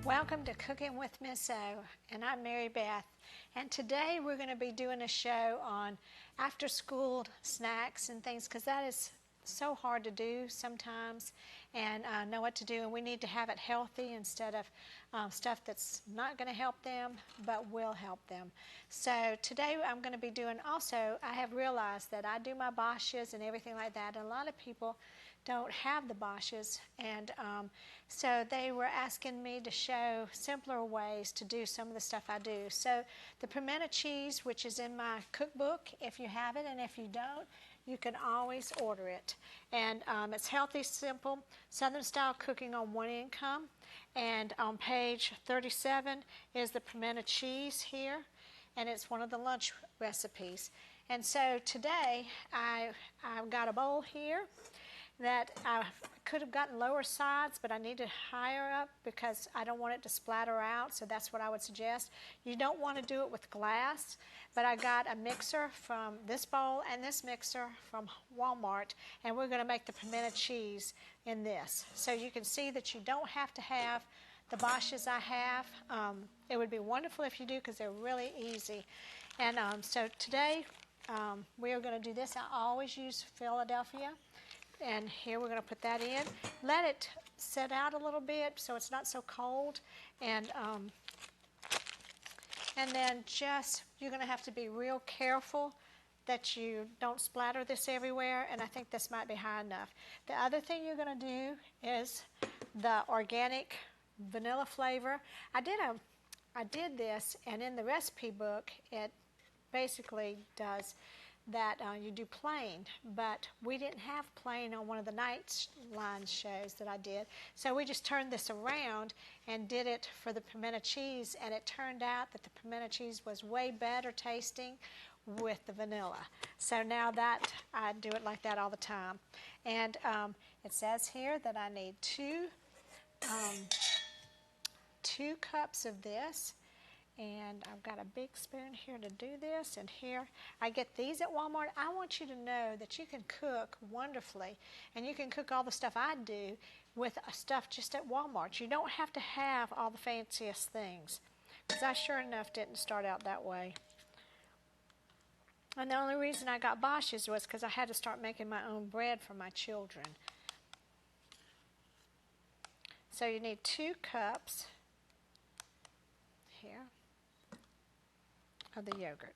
Welcome to Cooking with Miss O, and I'm Mary Beth. And today we're going to be doing a show on after-school snacks and things, because that is so hard to do sometimes and know what to do, and we need to have it healthy instead of stuff that's not going to help them but will help them. So today I'm going to be doing also, I have realized that I do my Bosch's and everything like that, and a lot of people don't have the Bosch's, and so they were asking me to show simpler ways to do some of the stuff I do. So the pimento cheese, which is in my cookbook, if you have it, and if you don't, you can always order it. And it's healthy, simple, Southern style cooking on one income. And on page 37 is the pimento cheese here, and it's one of the lunch recipes. And so today I've got a bowl here that I could have gotten lower sides, but I need it higher up because I don't want it to splatter out, so that's what I would suggest. You don't want to do it with glass, but I got a mixer from this bowl and this mixer from Walmart, and we're going to make the pimento cheese in this. So you can see that you don't have to have the Bosch's I have. It would be wonderful if you do, because they're really easy. And so today we are going to do this. I always use Philadelphia. And here we're going to put that in. Let it set out a little bit so it's not so cold. And then just, you're going to have to be real careful that you don't splatter this everywhere. And I think this might be high enough. The other thing you're going to do is the organic vanilla flavor. I did this, and in the recipe book, it basically does that you do plain, but we didn't have plain on one of the Nightline shows that I did, so we just turned this around and did it for the pimento cheese, and it turned out that the pimento cheese was way better tasting with the vanilla. So now that I do it like that all the time. And it says here that I need two cups of this. And I've got a big spoon here to do this, and here I get these at Walmart. I want you to know that you can cook wonderfully, and you can cook all the stuff I do with stuff just at Walmart. You don't have to have all the fanciest things, because I sure enough didn't start out that way. And the only reason I got Bosch's was because I had to start making my own bread for my children. So you need 2 cups here of the yogurt.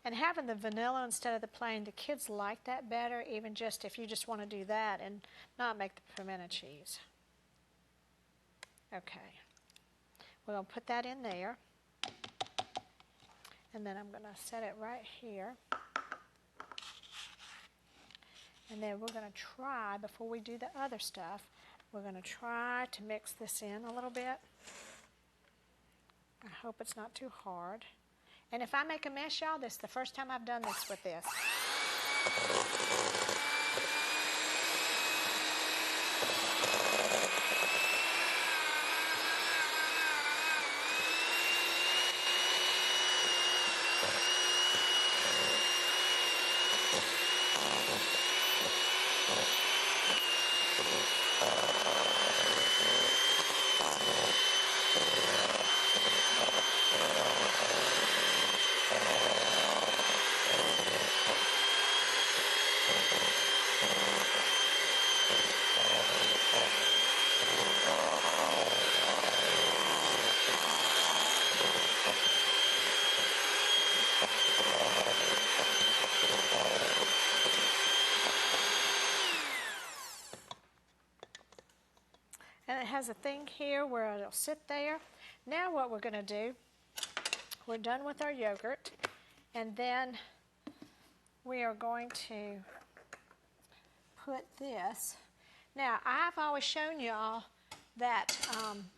And having the vanilla instead of the plain, the kids like that better, even just if you just want to do that and not make the pimento cheese. Okay, we're going to put that in there, and then I'm going to set it right here. And then we're going to try, before we do the other stuff, we're going to try to mix this in a little bit. I hope it's not too hard. And if I make a mess, y'all, this is the first time I've done this with this. And it has a thing here where it'll sit there. Now what we're going to do, we're done with our yogurt, and then we are going to put this. Now, I've always shown y'all that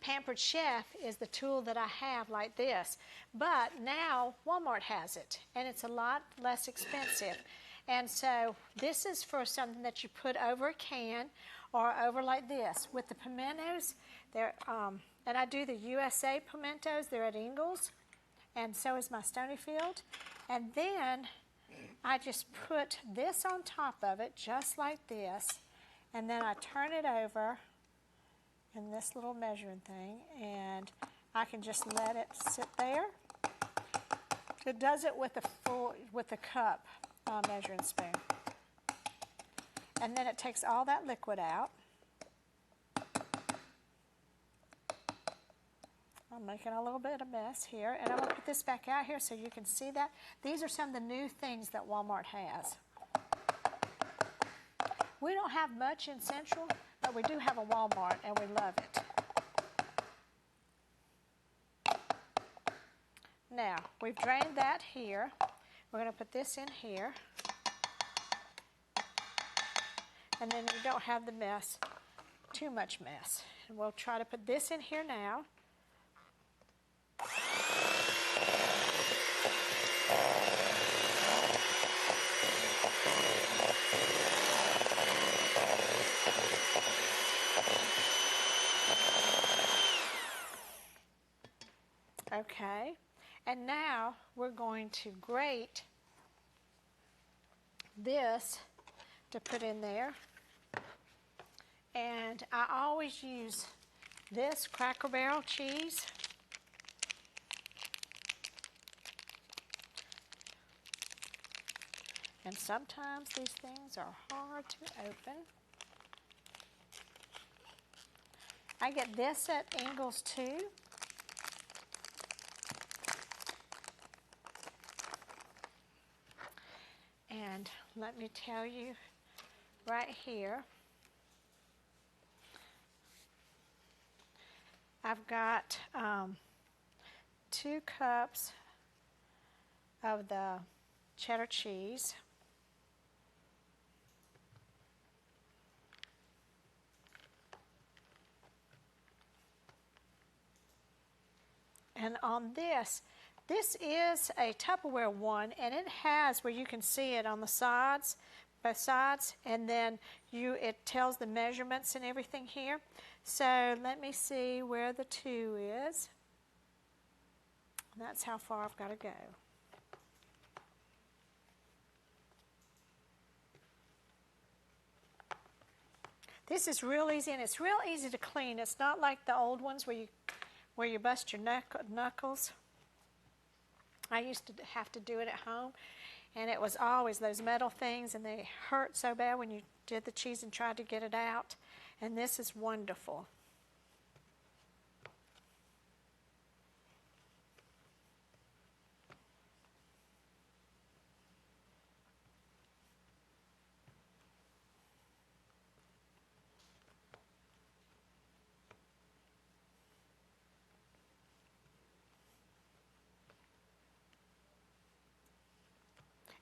Pampered Chef is the tool that I have like this. But now Walmart has it, and it's a lot less expensive. And so this is for something that you put over a can or over like this. With the pimentos, and I do the USA pimentos, they're at Ingles, and so is my Stonyfield. And then I just put this on top of it, just like this, and then I turn it over in this little measuring thing, and I can just let it sit there. It does it with a cup measuring spoon. And then it takes all that liquid out. I'm making a little bit of mess here, and I'm going to put this back out here so you can see that. These are some of the new things that Walmart has. We don't have much in Central, but we do have a Walmart, and we love it. Now, we've drained that here. We're going to put this in here. And then you don't have the mess, too much mess. And we'll try to put this in here now. Okay, and now we're going to grate this to put in there. And I always use this Cracker Barrel cheese. And sometimes these things are hard to open. I get this at Ingles too. And let me tell you right here, I've got 2 cups of the cheddar cheese. And on this is a Tupperware one, and it has where you can see it on the sides, both sides, and then it tells the measurements and everything here. So let me see where the 2 is. That's how far I've got to go. This is real easy, and it's real easy to clean. It's not like the old ones where you bust your knuckles. I used to have to do it at home, and it was always those metal things, and they hurt so bad when you did the cheese and tried to get it out. And this is wonderful.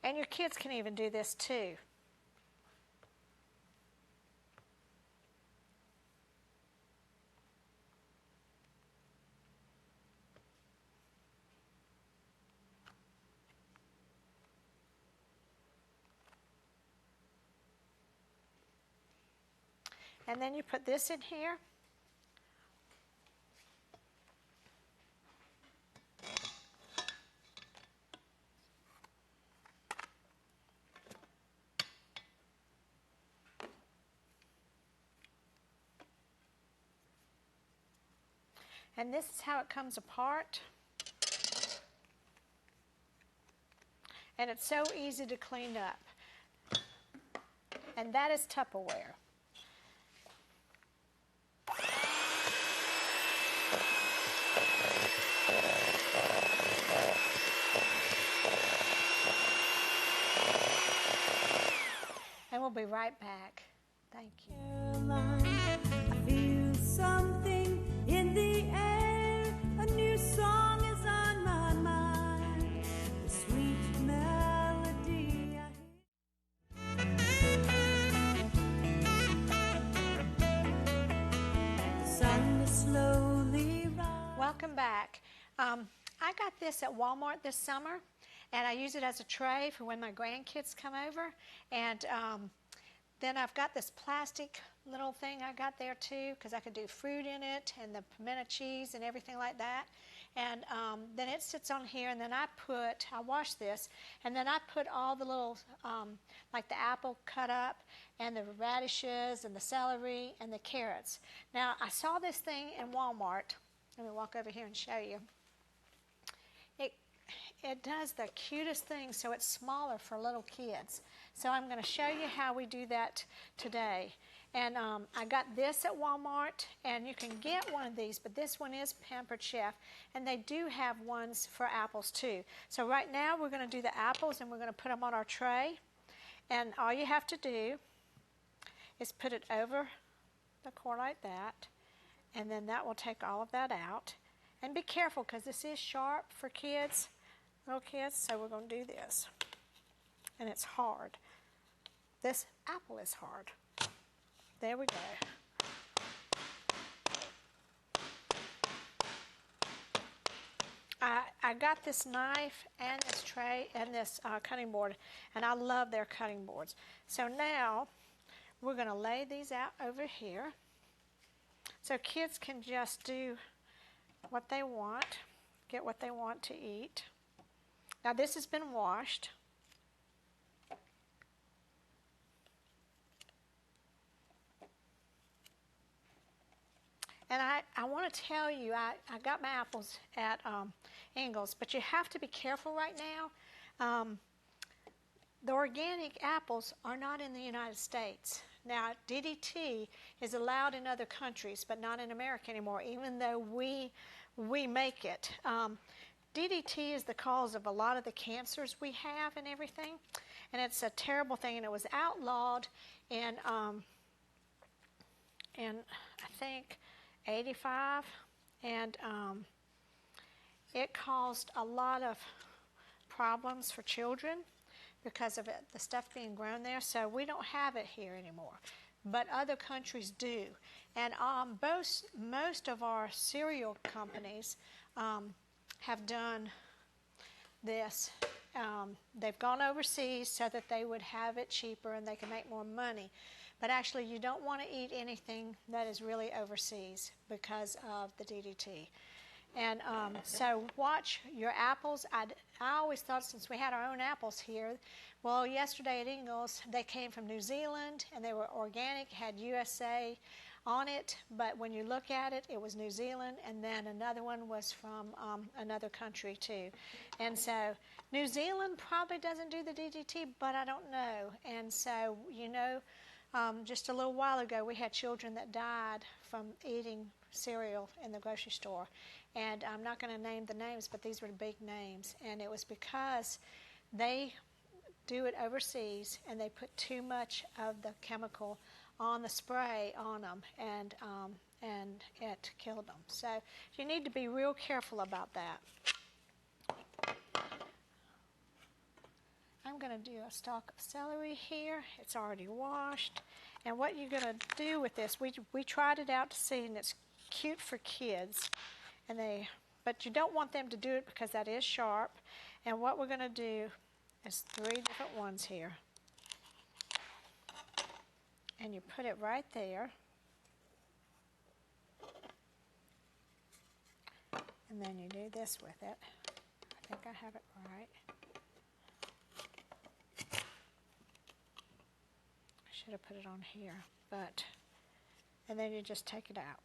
And your kids can even do this too. And then you put this in here. And this is how it comes apart. And it's so easy to clean up. And that is Tupperware. And we'll be right back. Thank you. I feel something in the air. A new song is on my mind. The sweet melody I hear. The sun slowly rise. Welcome back. I got this at Walmart this summer, and I use it as a tray for when my grandkids come over. And then I've got this plastic little thing I got there too, because I could do fruit in it and the pimento cheese and everything like that. And then it sits on here, and then I wash this, and then I put all the little, like the apple cut up, and the radishes, and the celery, and the carrots. Now, I saw this thing in Walmart. Let me walk over here and show you. It does the cutest thing, so it's smaller for little kids. So I'm going to show you how we do that today. And I got this at Walmart, and you can get one of these, but this one is Pampered Chef, and they do have ones for apples too. So right now we're going to do the apples, and we're going to put them on our tray. And all you have to do is put it over the core like that, and then that will take all of that out. And be careful, because this is sharp for kids, little kids, so we're going to do this. And it's hard. This apple is hard. There we go. I got this knife and this tray and this cutting board, and I love their cutting boards. So now we're going to lay these out over here so kids can just do what they want, get what they want to eat. Now this has been washed. And I want to tell you, I got my apples at Ingles, but you have to be careful right now. The organic apples are not in the United States. Now, DDT is allowed in other countries, but not in America anymore, even though we make it. DDT is the cause of a lot of the cancers we have and everything, and it's a terrible thing, and it was outlawed in I think 85, and it caused a lot of problems for children because of the stuff being grown there. So we don't have it here anymore, but other countries do. And most of our cereal companies have done this. They've gone overseas so that they would have it cheaper and they can make more money. But actually, you don't want to eat anything that is really overseas because of the DDT. And so watch your apples. I always thought, since we had our own apples here, well, yesterday at Ingles, they came from New Zealand, and they were organic, had USA on it, but when you look at it, it was New Zealand, and then another one was from another country too. And so New Zealand probably doesn't do the DDT, but I don't know. And so, you know, just a little while ago, we had children that died from eating cereal in the grocery store. And I'm not going to name the names, but these were big names. And it was because they do it overseas, and they put too much of the chemical on the spray on them, and it killed them. So you need to be real careful about that. I'm going to do a stalk of celery here. It's already washed. And what you're going to do with this, we tried it out to see, and it's cute for kids. But you don't want them to do it because that is sharp. And what we're going to do is 3 different ones here. And you put it right there. And then you do this with it. I think I have it right. I should have put it on here, and then you just take it out.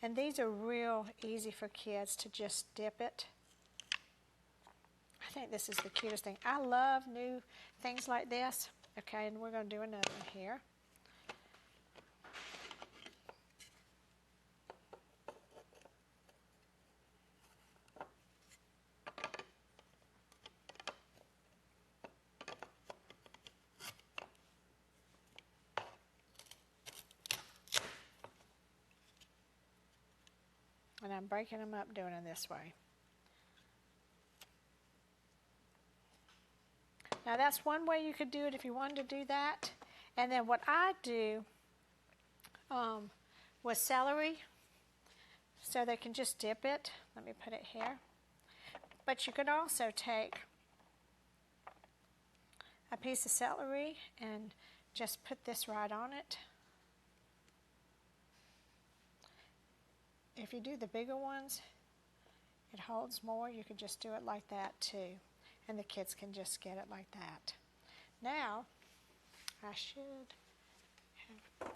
And these are real easy for kids to just dip it. I think this is the cutest thing. I love new things like this. Okay, and we're going to do another one here. And I'm breaking them up doing it this way. Now that's one way you could do it if you wanted to do that. And then what I do with celery, so they can just dip it. Let me put it here. But you could also take a piece of celery and just put this right on it. If you do the bigger ones, it holds more. You could just do it like that too, and the kids can just get it like that. Now, I should have...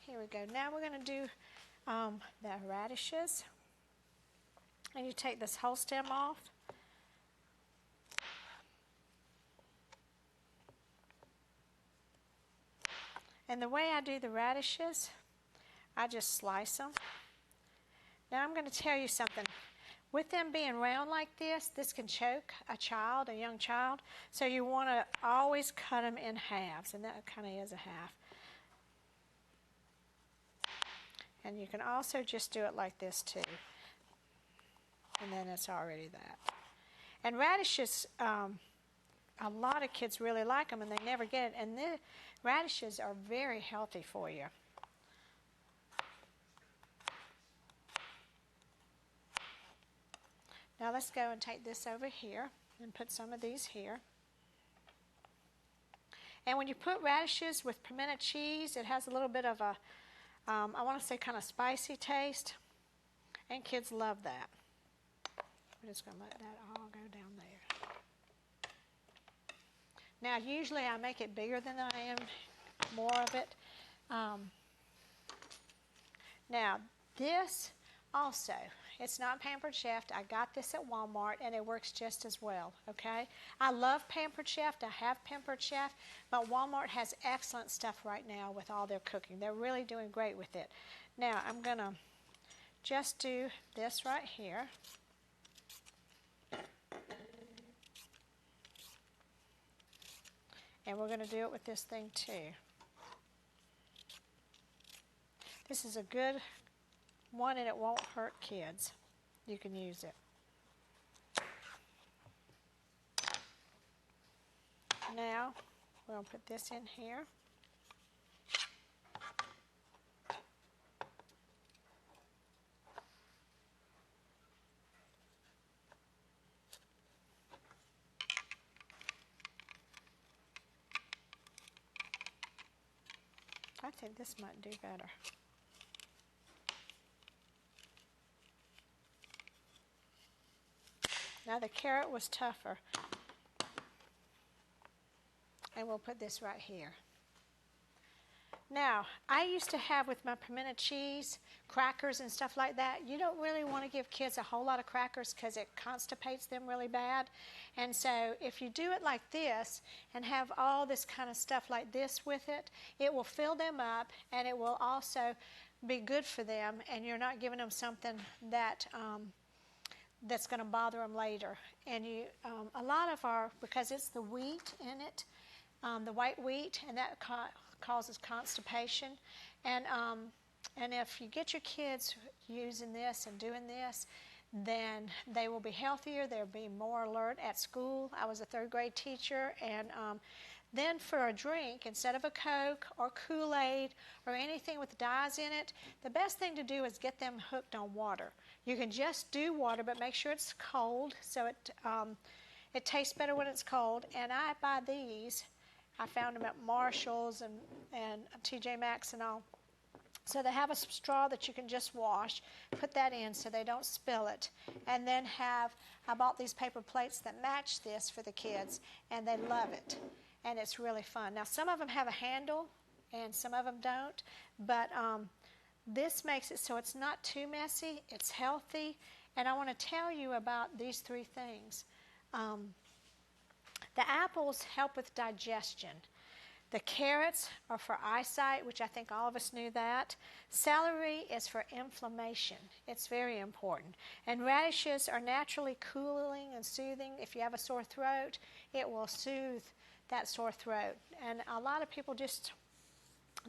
Here we go. Now we're going to do the radishes. And you take this whole stem off. And the way I do the radishes, I just slice them. Now I'm going to tell you something. With them being round like this can choke a child, a young child. So you want to always cut them in halves, and that kind of is a half. And you can also just do it like this too. And then it's already that. And radishes, a lot of kids really like them and they never get it. And the radishes are very healthy for you. Now let's go and take this over here and put some of these here. And when you put radishes with pimento cheese, it has a little bit of a, I want to say kind of spicy taste. And kids love that. We're just going to let that all go down there. Now usually I make it bigger than I am, more of it. Now this also, it's not Pampered Chef. I got this at Walmart and it works just as well, okay? I love Pampered Chef. I have Pampered Chef, but Walmart has excellent stuff right now with all their cooking. They're really doing great with it. Now I'm going to just do this right here. And we're going to do it with this thing too. This is a good one and it won't hurt kids. You can use it. Now, we're going to put this in here. I think this might do better. Now the carrot was tougher. And we'll put this right here. Now, I used to have with my pimento cheese, crackers and stuff like that. You don't really want to give kids a whole lot of crackers because it constipates them really bad. And so if you do it like this and have all this kind of stuff like this with it, it will fill them up and it will also be good for them, and you're not giving them something that that's going to bother them later. And you, a lot of our, because it's the wheat in it, the white wheat, and that causes constipation. And if you get your kids using this and doing this, then they will be healthier. They'll be more alert at school. I was a third grade teacher, and then for a drink, instead of a Coke or Kool-Aid or anything with dyes in it, the best thing to do is get them hooked on water. You can just do water, but make sure it's cold so it tastes better when it's cold. And I buy these. I found them at Marshall's and TJ Maxx and all. So they have a straw that you can just wash, put that in so they don't spill it. And then I bought these paper plates that match this for the kids, and they love it. And it's really fun. Now some of them have a handle and some of them don't, but this makes it so it's not too messy, it's healthy. And I want to tell you about these three things. The apples help with digestion. The carrots are for eyesight, which I think all of us knew that. Celery is for inflammation. It's very important. And radishes are naturally cooling and soothing. If you have a sore throat, it will soothe that sore throat. And a lot of people just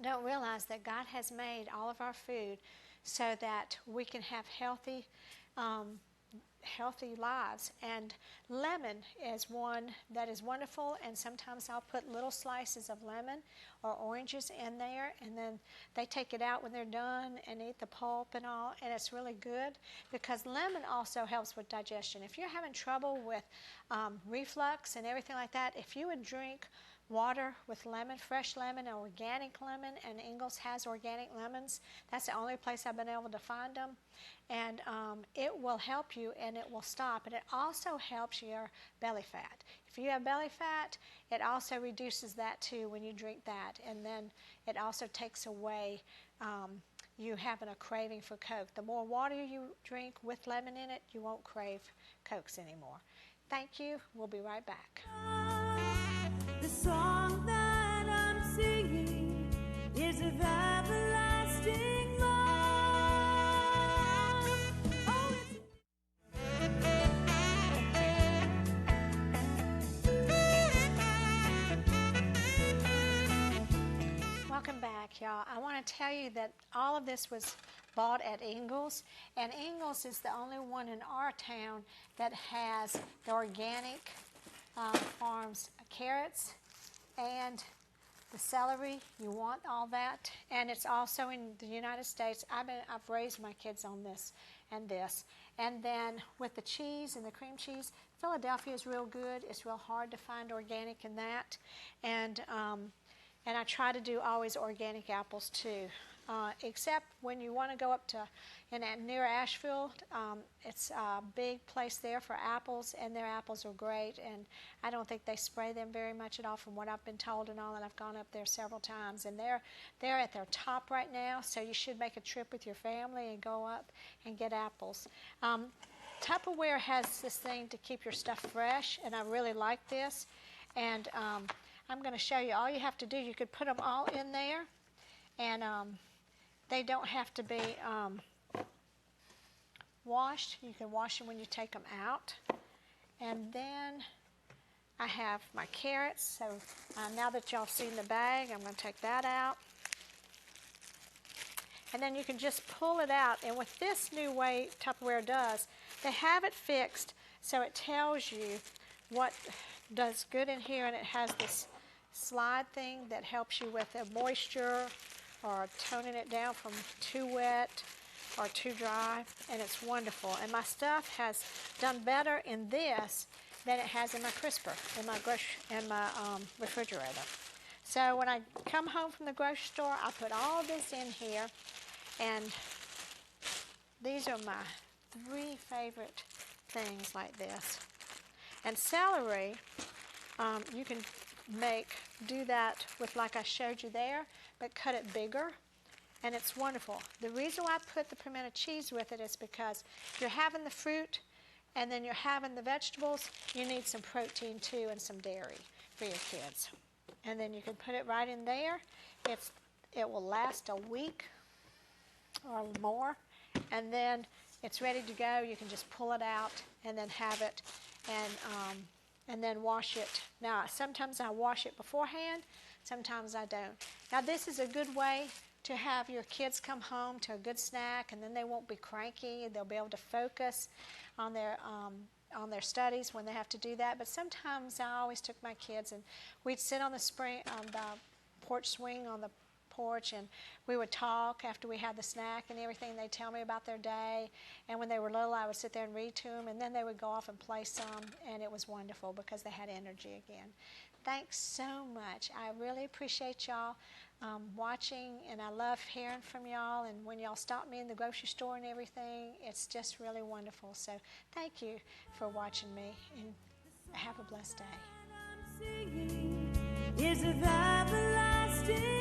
don't realize that God has made all of our food so that we can have healthy healthy lives. And lemon is one that is wonderful, and sometimes I'll put little slices of lemon or oranges in there, and then they take it out when they're done and eat the pulp and all, and it's really good because lemon also helps with digestion. If you're having trouble with reflux and everything like that, if you would drink water with lemon, fresh lemon, organic lemon, and Ingles has organic lemons. That's the only place I've been able to find them. And it will help you, and it will stop. And it also helps your belly fat. If you have belly fat, it also reduces that too when you drink that. And then it also takes away you having a craving for Coke. The more water you drink with lemon in it, you won't crave Cokes anymore. Thank you. We'll be right back. The song that I'm singing is of everlasting love. Oh, Welcome back, y'all. I want to tell you that all of this was bought at Ingles, and Ingles is the only one in our town that has the organic farms carrots and the celery. You want all that, and it's also in the United States. I've raised my kids on this and this. And then with the cheese and the cream cheese, Philadelphia is real good. It's real hard to find organic in that, and I try to do always organic apples too. Except when you want to go up to near Asheville, it's a big place there for apples, and their apples are great, and I don't think they spray them very much at all from what I've been told and all, and I've gone up there several times, and they're at their top right now, so you should make a trip with your family and go up and get apples. Tupperware has this thing to keep your stuff fresh, and I really like this, and I'm going to show you. All you have to do, you could put them all in there, and they don't have to be washed. You can wash them when you take them out. And then I have my carrots. So now that y'all seen the bag, I'm going to take that out. And then you can just pull it out. And with this new way Tupperware does, they have it fixed so it tells you what does good in here, and it has this slide thing that helps you with the moisture or toning it down from too wet or too dry, and it's wonderful. And my stuff has done better in this than it has in my crisper, in my refrigerator. So when I come home from the grocery store, I put all this in here, and these are my 3 favorite things like this. And celery, you can do that with like I showed you there, but cut it bigger, and it's wonderful. The reason why I put the pimento cheese with it is because you're having the fruit and then you're having the vegetables. You need some protein too and some dairy for your kids. And then you can put it right in there. It will last a week or more, and then it's ready to go. You can just pull it out and then have it, and then wash it. Now, sometimes I wash it beforehand, sometimes I don't. Now, this is a good way to have your kids come home to a good snack, and then they won't be cranky. They'll be able to focus on their studies when they have to do that. But sometimes I always took my kids, and we'd sit on the porch swing on the porch, and we would talk after we had the snack and everything. They'd tell me about their day, and when they were little, I would sit there and read to them, and then they would go off and play some, and it was wonderful because they had energy again. Thanks so much. I really appreciate y'all watching, and I love hearing from y'all, and when y'all stop me in the grocery store and everything, it's just really wonderful. So thank you for watching me, and have a blessed day. I'm singing is of everlasting